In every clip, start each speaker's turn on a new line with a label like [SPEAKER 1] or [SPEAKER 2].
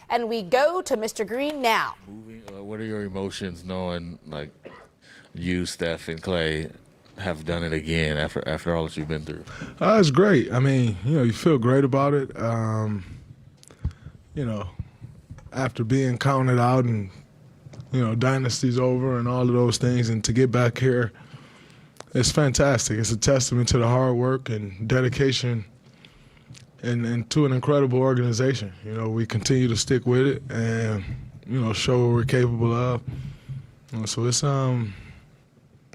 [SPEAKER 1] And we go to Mr. Green now.
[SPEAKER 2] What are your emotions knowing, like, you, Steph, and Clay have done it again after all that you've been through?
[SPEAKER 3] It's great. I mean, you feel great about it. After being counted out and, dynasty's over and all of those things, and to get back here, it's fantastic. It's a testament to the hard work and dedication and to an incredible organization. We continue to stick with it and, show what we're capable of. So it's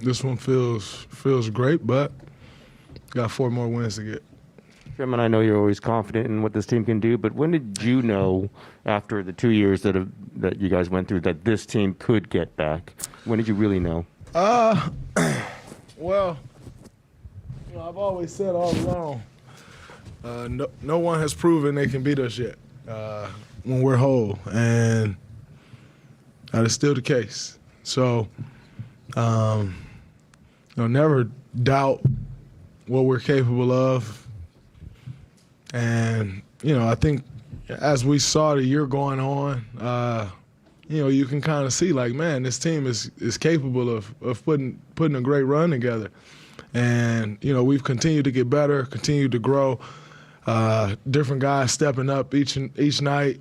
[SPEAKER 3] this one feels great, but got 4 more wins to get.
[SPEAKER 4] Draymond, I know you're always confident in what this team can do, but when did you know, after the 2 years that you guys went through, that this team could get back? When did you really know?
[SPEAKER 3] Well, I've always said all along, no one has proven they can beat us yet when we're whole, and that is still the case. So, never doubt what we're capable of. And, I think as we saw the year going on, you can kind of see, like, man, this team is capable of putting a great run together. And, we've continued to get better, continued to grow. Different guys stepping up each night.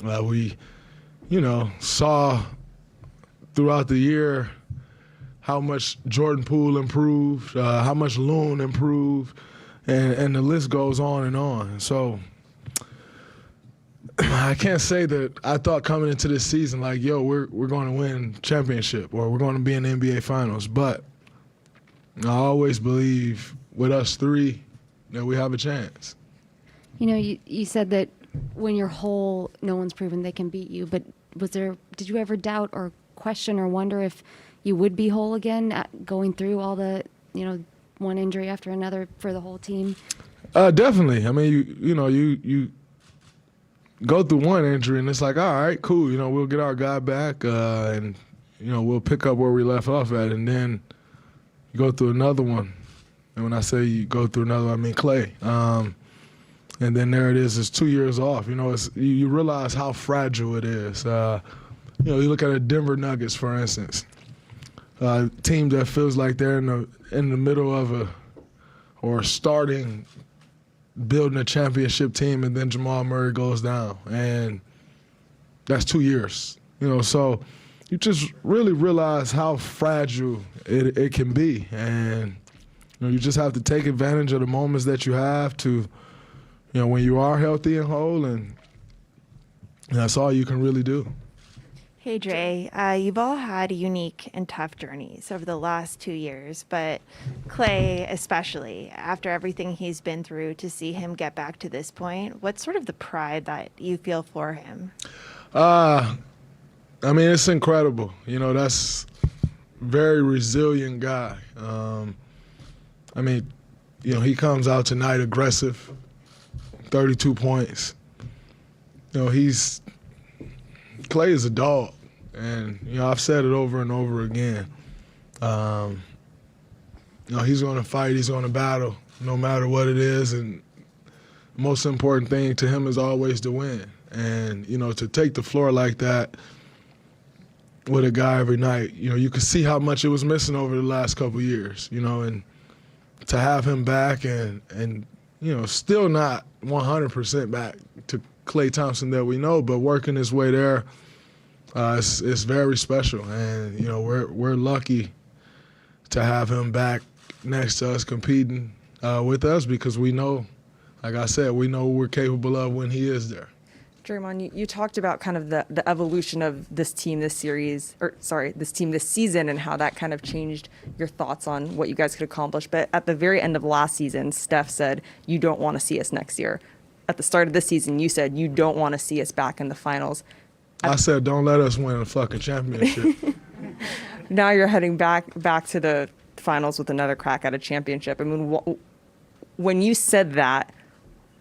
[SPEAKER 3] We, saw throughout the year how much Jordan Poole improved, how much Loon improved, and the list goes on and on. So I can't say that I thought coming into this season, like, we're going to win championship or we're going to be in the NBA Finals. But I always believe with us 3 that we have a chance.
[SPEAKER 5] You said that when you're whole, no one's proven they can beat you. But did you ever doubt or question or wonder if you would be whole again, going through all the, one injury after another for the whole team?
[SPEAKER 3] Definitely. I mean, you go through one injury and it's like, all right, cool. We'll get our guy back and, we'll pick up where we left off at. And then you go through another one. And when I say you go through another one, I mean Clay. And then there it is, it's 2 years off. You realize how fragile it is. You look at the Denver Nuggets, for instance. Team that feels like they're in the middle of building a championship team, and then Jamal Murray goes down, and that's 2 years. So you just really realize how fragile it can be, and you just have to take advantage of the moments that you have to, when you are healthy and whole, and that's all you can really do.
[SPEAKER 6] Hey, Dre, you've all had unique and tough journeys over the last 2 years, but Clay especially, after everything he's been through, to see him get back to this point, what's sort of the pride that you feel for him?
[SPEAKER 3] I mean, it's incredible. That's a very resilient guy. He comes out tonight aggressive, 32 points. Clay is a dog, and I've said it over and over again. He's going to fight, he's going to battle, no matter what it is, and the most important thing to him is always to win. And to take the floor like that with a guy every night, you could see how much it was missing over the last couple of years, and to have him back and still not 100% back to Klay Thompson that we know, but working his way there, it's very special. And we're lucky to have him back next to us competing with us, because we know, like I said, we know what we're capable of when he is there.
[SPEAKER 7] Draymond, you talked about kind of the evolution of this team this season, and how that kind of changed your thoughts on what you guys could accomplish. But at the very end of last season, Steph said, you don't want to see us next year. At the start of this season, you said you don't want to see us back in the finals.
[SPEAKER 3] I said, don't let us win a fucking championship.
[SPEAKER 7] Now you're heading back to the finals with another crack at a championship. I mean, when you said that,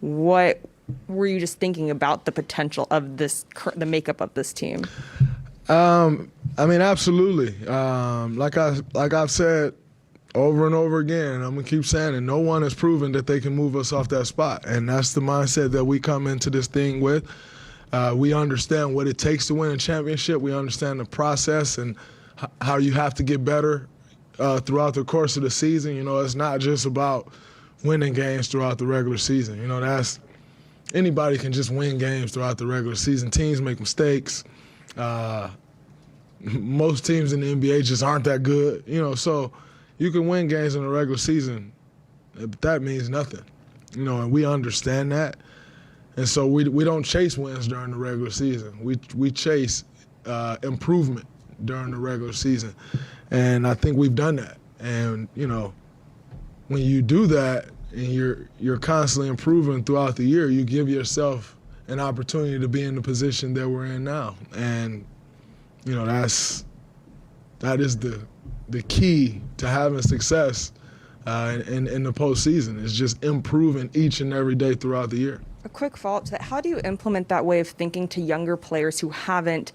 [SPEAKER 7] what were you just thinking about the potential of the makeup of this team?
[SPEAKER 3] Absolutely. Like I've said over and over again, I'm gonna keep saying it. No one has proven that they can move us off that spot, and that's the mindset that we come into this thing with. We understand what it takes to win a championship. We understand the process and how you have to get better throughout the course of the season. You know, it's not just about winning games throughout the regular season. You know, anybody can just win games throughout the regular season. Teams make mistakes. Most teams in the NBA just aren't that good. You know, so you can win games in the regular season, but that means nothing. You know, and we understand that. And so we don't chase wins during the regular season. We chase improvement during the regular season. And I think we've done that. And, you know, when you do that and you're constantly improving throughout the year, you give yourself an opportunity to be in the position that we're in now. And, you know, that is the key to having success in the postseason. Is just improving each and every day throughout the year.
[SPEAKER 7] A quick follow-up to that. How do you implement that way of thinking to younger players who haven't,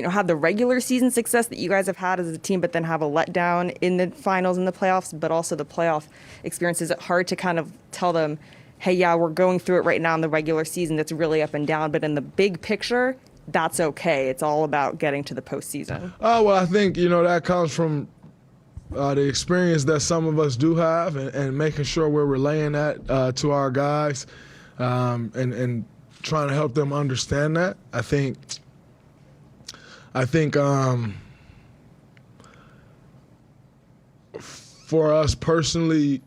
[SPEAKER 7] had the regular season success that you guys have had as a team, but then have a letdown in the finals and the playoffs, but also the playoff experience? Is it hard to kind of tell them, hey, yeah, we're going through it right now in the regular season that's really up and down, but in the big picture, that's okay. It's all about getting to the postseason.
[SPEAKER 3] Oh, well, I think, that comes from the experience that some of us do have and making sure we're relaying that to our guys and trying to help them understand that. I think for us personally,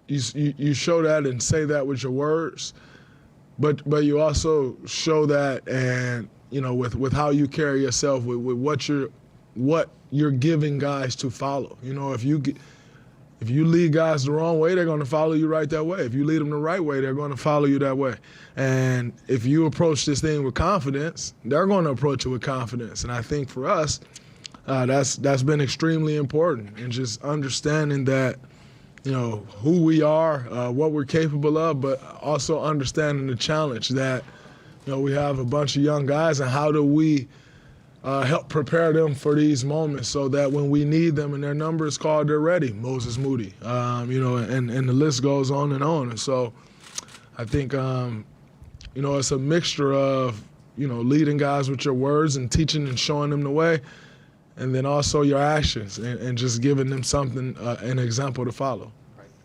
[SPEAKER 3] you show that and say that with your words, but you also show that and with how you carry yourself, with what you're giving guys to follow. If you lead guys the wrong way, they're going to follow you right that way. If you lead them the right way, they're going to follow you that way. And if you approach this thing with confidence, they're going to approach it with confidence. And I think for us, that's been extremely important, and just understanding that, who we are, what we're capable of, but also understanding the challenge that, we have a bunch of young guys, and how do we help prepare them for these moments so that when we need them and their number is called, they're ready. Moses Moody, and the list goes on and on. And so I think, it's a mixture of, leading guys with your words and teaching and showing them the way, and then also your actions and just giving them something, an example to follow.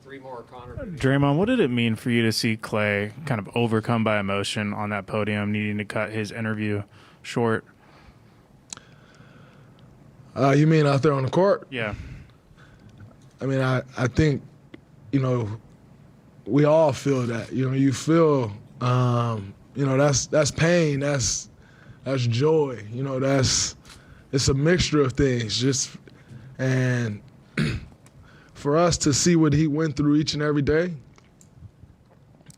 [SPEAKER 8] Three more, Connor.
[SPEAKER 9] Draymond, what did it mean for you to see Klay kind of overcome by emotion on that podium, needing to cut his interview short?
[SPEAKER 3] You mean out there on the court?
[SPEAKER 9] Yeah.
[SPEAKER 3] I mean, I think, we all feel that. You feel, that's pain, that's joy. It's a mixture of things. And for us to see what he went through each and every day,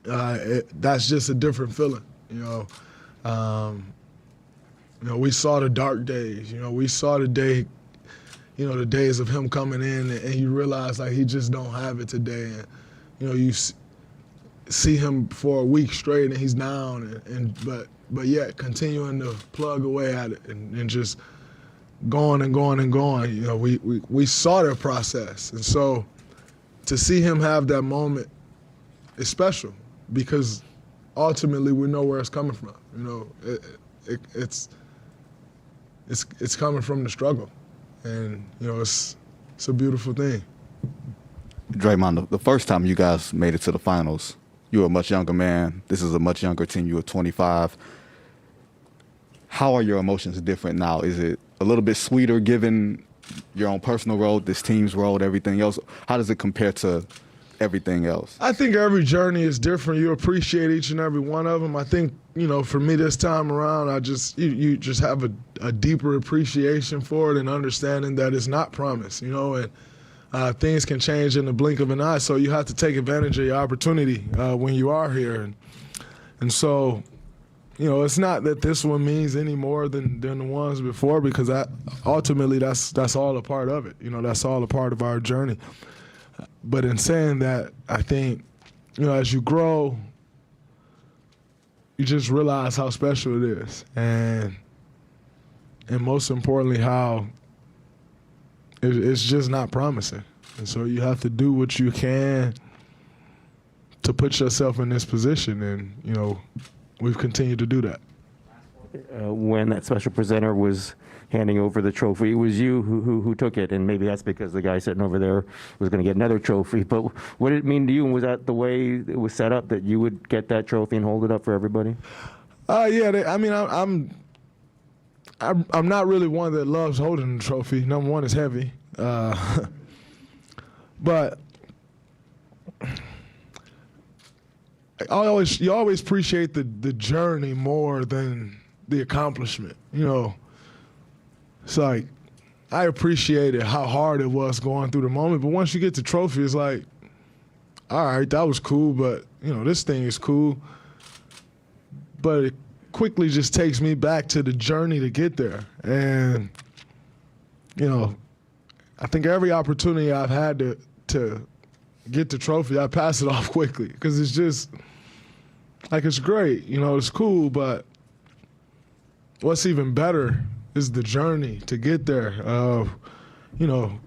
[SPEAKER 3] that's just a different feeling. We saw the dark days. We saw the day, the days of him coming in, and you realize like he just don't have it today. And you see him for a week straight, and he's down, but yet continuing to plug away at it and just going and going and going. We saw their process, and so to see him have that moment is special because ultimately we know where it's coming from. It's coming from the struggle, and it's a beautiful thing.
[SPEAKER 10] Draymond, the first time you guys made it to the finals, you were a much younger man. This is a much younger team. You were 25. How are your emotions different now? Is it a little bit sweeter given your own personal role, this team's role, everything else? How does it compare to everything else?
[SPEAKER 3] I think every journey is different. You appreciate each and every one of them. I think, for me this time around, you just have a deeper appreciation for it and understanding that it's not promised, and things can change in the blink of an eye. So you have to take advantage of your opportunity when you are here. And so, it's not that this one means any more than the ones before, because ultimately that's all a part of it. That's all a part of our journey. But in saying that, I think, as you grow, you just realize how special it is. And most importantly, how it's just not promising. And so you have to do what you can to put yourself in this position. And, we've continued to do that.
[SPEAKER 4] when that special presenter was handing over the trophy. It was you who took it, and maybe that's because the guy sitting over there was going to get another trophy. But what did it mean to you, and was that the way it was set up, that you would get that trophy and hold it up for everybody?
[SPEAKER 3] Yeah, I mean, I'm not really one that loves holding the trophy. Number one, it's heavy. But you always appreciate the journey more than the accomplishment. You know, it's like I appreciated how hard it was going through the moment, but once you get the trophy, it's like, all right, that was cool, but you know, this thing is cool. But it quickly just takes me back to the journey to get there. And you know, I think every opportunity I've had to get the trophy, I pass it off quickly because it's just like, it's great, you know, it's cool, but what's even better is the journey to get there. You know,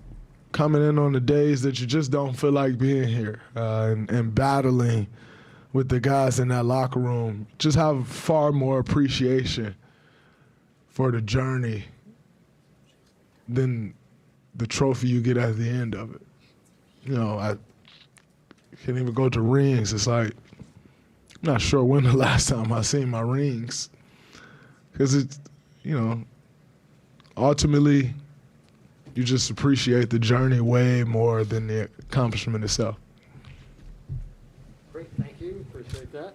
[SPEAKER 3] coming in on the days that you just don't feel like being here, and battling with the guys in that locker room. Just have far more appreciation for the journey than the trophy you get at the end of it. You know, I can't even go to rings. It's like, I'm not sure when the last time I seen my rings. Because it's, you know, ultimately, you just appreciate the journey way more than the accomplishment itself.
[SPEAKER 4] Great, thank you. Appreciate that.